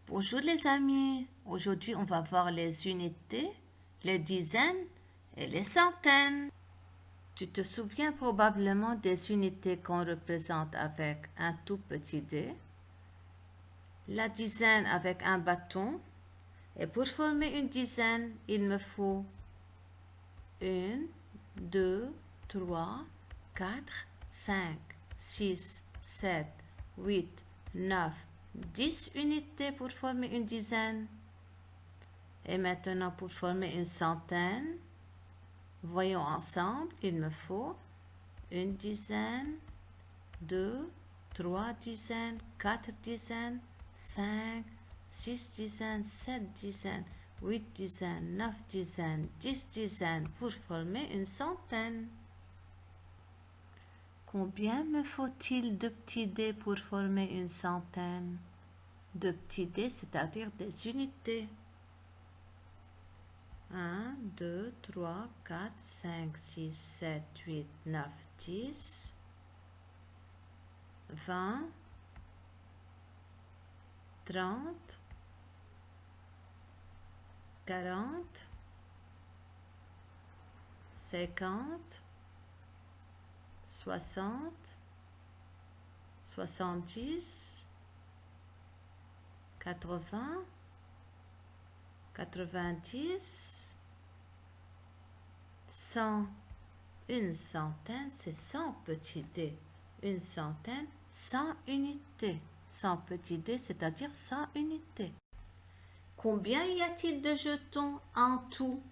Bonjour les amis, aujourd'hui on va voir les unités, les dizaines et les centaines. Tu te souviens probablement des unités qu'on représente avec un tout petit dé, la dizaine avec un bâton, et pour former une dizaine, il me faut 1, 2, 3, 4, 5, 6, 7, 8, 9, 10 unités pour former une dizaine. Et maintenant, pour former une centaine, voyons ensemble, il me faut une dizaine, 2, 3 dizaines, 4 dizaines, 5, 6 dizaines, 7 dizaines, 8 dizaines, 9 dizaines, 10 dizaines pour former une centaine. Combien me faut-il de petits dés pour former une centaine? De petits dés, c'est-à-dire des unités. 1, 2, 3, 4, 5, 6, 7, 8, 9, 10, 20, 30, 40, 50, 60, 70, 80, 90, 100. Une centaine, c'est 100 petits dés. Une centaine, 100 unités. 100 petits dés, c'est-à-dire 100 unités. Combien y a-t-il de jetons en tout?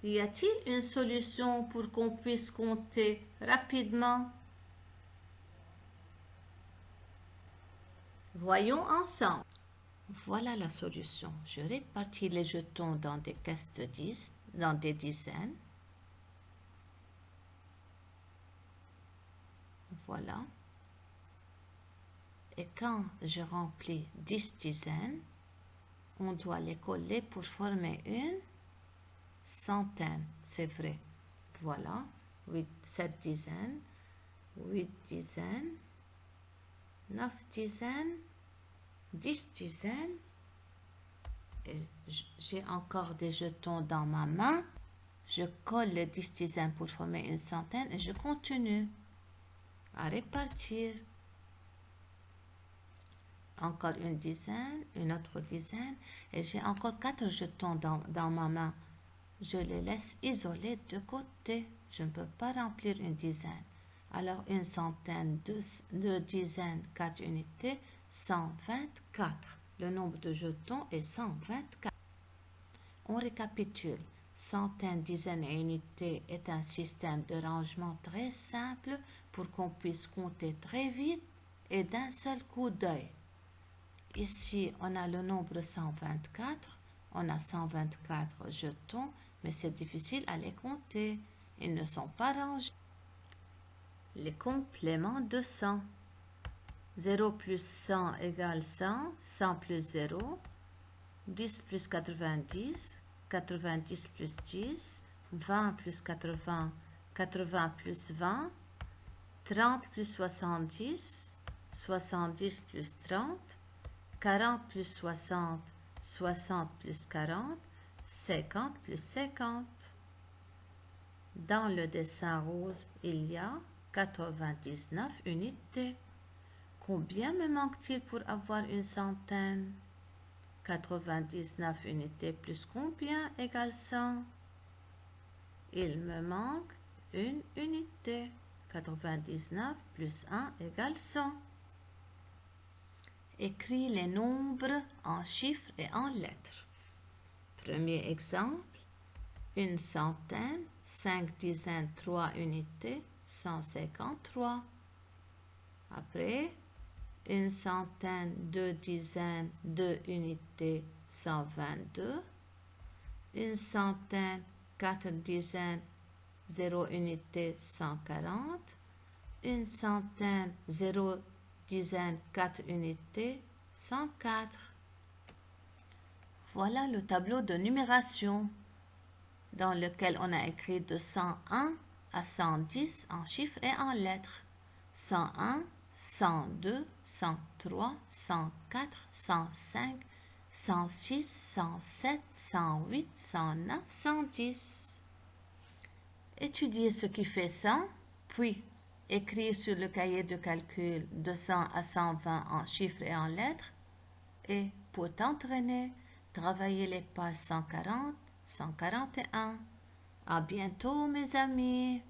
Y a-t-il une solution pour qu'on puisse compter rapidement? Voyons ensemble. Voilà la solution. Je répartis les jetons dans des caisses de 10, dans des dizaines. Voilà. Et quand je remplis 10 dizaines, on doit les coller pour former une centaine. C'est vrai. Voilà. 7 dizaines, 8 dizaines, 9 dizaines, 10 dizaines. Et j'ai encore des jetons dans ma main. Je colle les 10 dizaines pour former une centaine et je continue à répartir. Encore une dizaine, une autre dizaine, et j'ai encore 4 jetons dans ma main. Je les laisse isolés de côté. Je ne peux pas remplir une dizaine. Alors une centaine, deux dizaines, 4 unités, 124. Le nombre de jetons est 124. On récapitule. Centaines, dizaines et unités est un système de rangement très simple pour qu'on puisse compter très vite et d'un seul coup d'œil. Ici, on a le nombre 124. On a 124 jetons, mais c'est difficile à les compter. Ils ne sont pas rangés. Les compléments de 100. 0 plus 100 égale 100. 100 plus 0. 10 plus 90. 90 plus 10. 20 plus 80. 80 plus 20. 30 plus 70. 70 plus 30. 40 plus 60, 60 plus 40, 50 plus 50. Dans le dessin rose, il y a 99 unités. Combien me manque-t-il pour avoir une centaine? 99 unités plus combien égale 100? Il me manque une unité. 99 plus 1 égale 100. Écris les nombres en chiffres et en lettres. Premier exemple, une centaine, 5 dizaines, 3 unités, 153. Après, une centaine, 2 dizaines, 2 unités, 122. Une centaine, 4 dizaines, 0 unité, 140. Une centaine, 0 dizaines, 4 unités, 104. Voilà le tableau de numération dans lequel on a écrit de 101 à 110 en chiffres et en lettres. 101, 102, 103. 103, 104, 105, 106, 107, 108, 109, 110. Étudiez ce qui fait 100, puis écrire sur le cahier de calcul de 100 à 120 en chiffres et en lettres. Et pour t'entraîner, travaillez les pages 140, 141. À bientôt mes amis.